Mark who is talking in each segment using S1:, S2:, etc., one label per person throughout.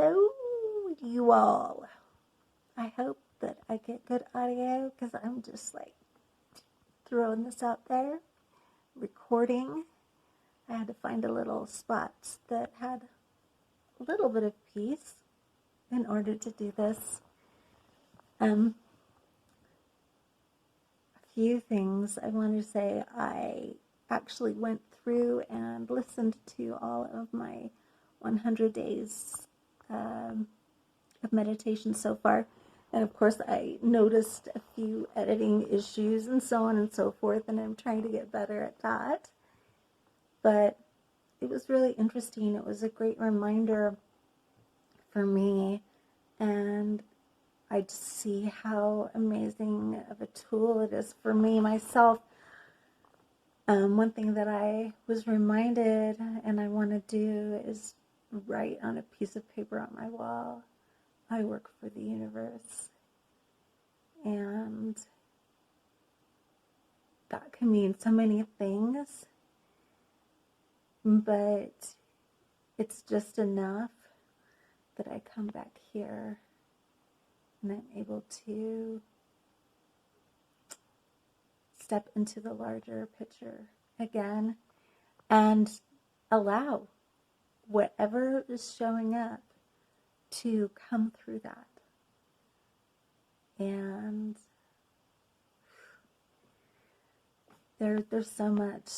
S1: Hello, you all. I hope that I get good audio because I'm just like throwing this out there, recording. I had to find a little spot that had a little bit of peace in order to do this. A few things I want to say. I actually went through and listened to all of my 100 days of meditation so far. And of course, I noticed a few editing issues and so on and so forth, and I'm trying to get better at that. But it was really interesting. It was a great reminder for me, and I just see how amazing of a tool it is for me myself. One thing that I was reminded and I want to do is write on a piece of paper on my wall, I work for the universe. And that can mean so many things, but it's just enough that I come back here and I'm able to step into the larger picture again and allow whatever is showing up to come through that. And there's so much.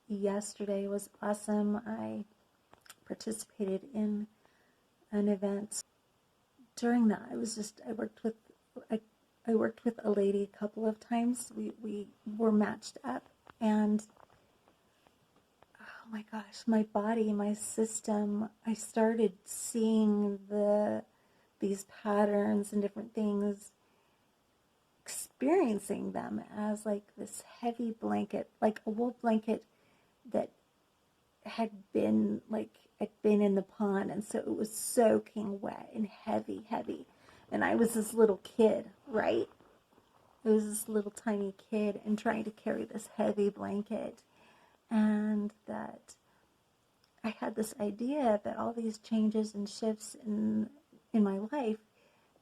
S1: Yesterday was awesome. I participated in an event. During that, I worked with a lady a couple of times. We were matched up, and oh my gosh, my body, my system, I started seeing these patterns and different things, experiencing them as like this heavy blanket, like a wool blanket that had been in the pond, and so it was soaking wet and heavy, and I was this little kid, right? It was this little tiny kid and trying to carry this heavy blanket, and that I had this idea that all these changes and shifts in my life,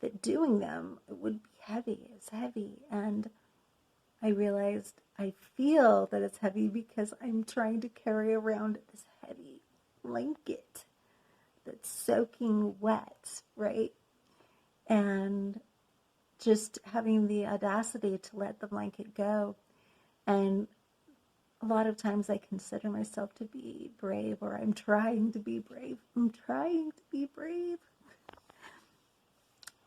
S1: that doing them would be heavy. It's heavy, and I realized I feel that it's heavy because I'm trying to carry around this heavy blanket that's soaking wet, right? And just having the audacity to let the blanket go. And a lot of times I consider myself to be brave, or I'm trying to be brave.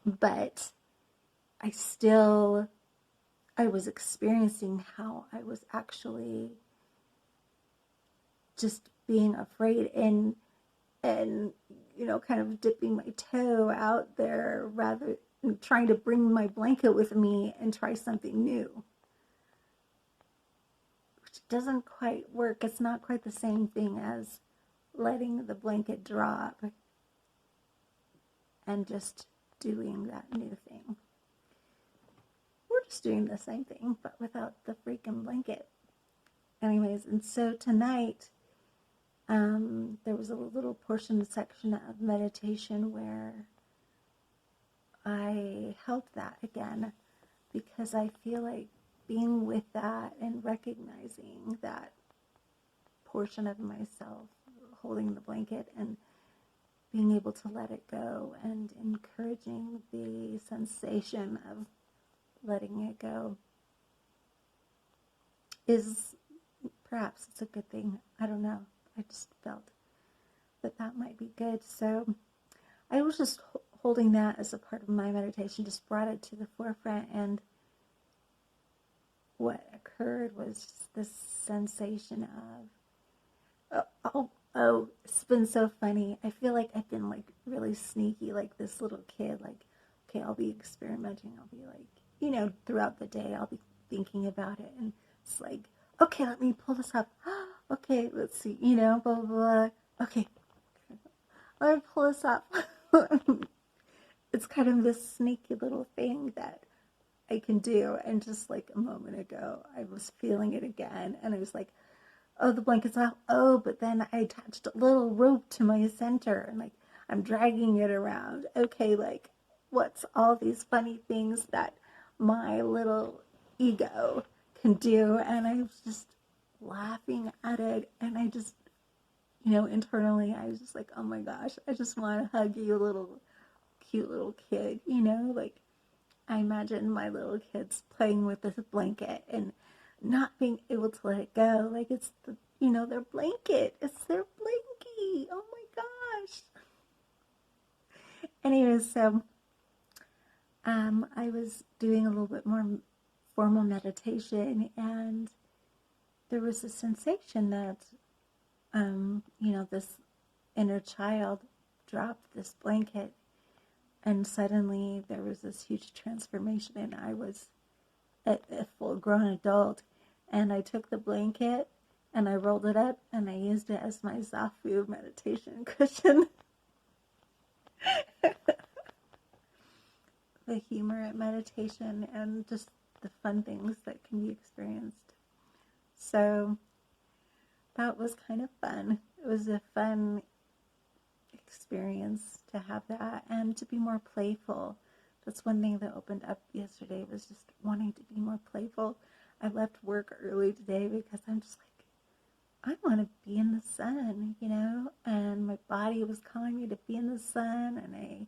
S1: But I was experiencing how I was actually just being afraid and kind of dipping my toe out there rather than trying to bring my blanket with me and try something new, which doesn't quite work. It's not quite the same thing as letting the blanket drop and just doing that new thing. We're just doing the same thing, but without the freaking blanket. Anyways, and so tonight, there was a little section of meditation where I held that again, because I feel like being with that and recognizing that portion of myself, holding the blanket and being able to let it go and encouraging the sensation of letting it go is perhaps it's a good thing. I don't know. I just felt that might be good. So I was just holding that as a part of my meditation, just brought it to the forefront, and what occurred was this sensation of, it's been so funny. I feel like I've been like really sneaky, like this little kid, like, okay, I'll be experimenting. I'll be like, throughout the day, I'll be thinking about it, and it's like, okay, let me pull this up. Okay, let's see, blah, blah, blah. Okay, let me pull this up. It's kind of this sneaky little thing that I can do. And just like a moment ago, I was feeling it again. And I was like, oh, the blanket's off. Oh, but then I attached a little rope to my center and like I'm dragging it around. Okay, like what's all these funny things that my little ego can do? And I was just laughing at it. And I just, internally, I was just like, oh my gosh, I just want to hug you, little cute little kid, like I imagine my little kids playing with this blanket and not being able to let it go. Like it's their blanket. It's their blankie. Oh my gosh. Anyways, so I was doing a little bit more formal meditation, and there was a sensation that this inner child dropped this blanket, and suddenly there was this huge transformation, and I was a full-grown adult, and I took the blanket and I rolled it up and I used it as my Zafu meditation cushion. The humor at meditation and just the fun things that can be experienced. So that was kind of fun. It was a fun experience to have that and to be more playful. That's one thing that opened up yesterday, was just wanting to be more playful. I left work early today because I'm just like, I want to be in the sun, and my body was calling me to be in the sun, and I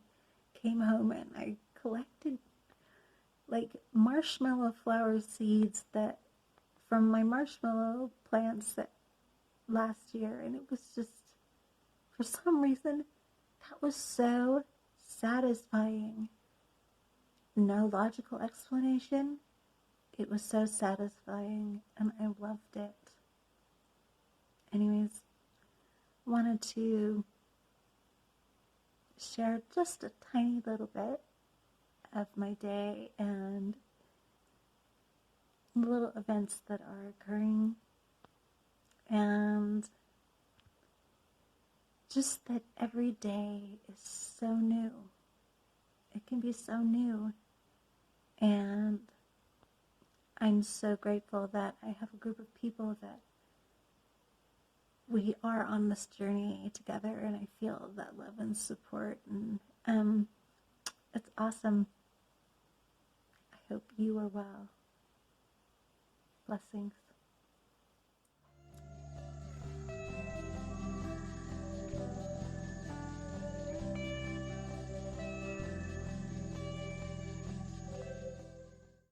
S1: came home and I collected like marshmallow flower seeds that from my marshmallow plants that last year, and it was just, for some reason, that was so satisfying. No logical explanation. It was so satisfying, and I loved it. Anyways, wanted to share just a tiny little bit of my day and little events that are occurring, and just that every day is so new. It can be so new, and I'm so grateful that I have a group of people that we are on this journey together, and I feel that love and support, and it's awesome. I hope you are well. Blessings.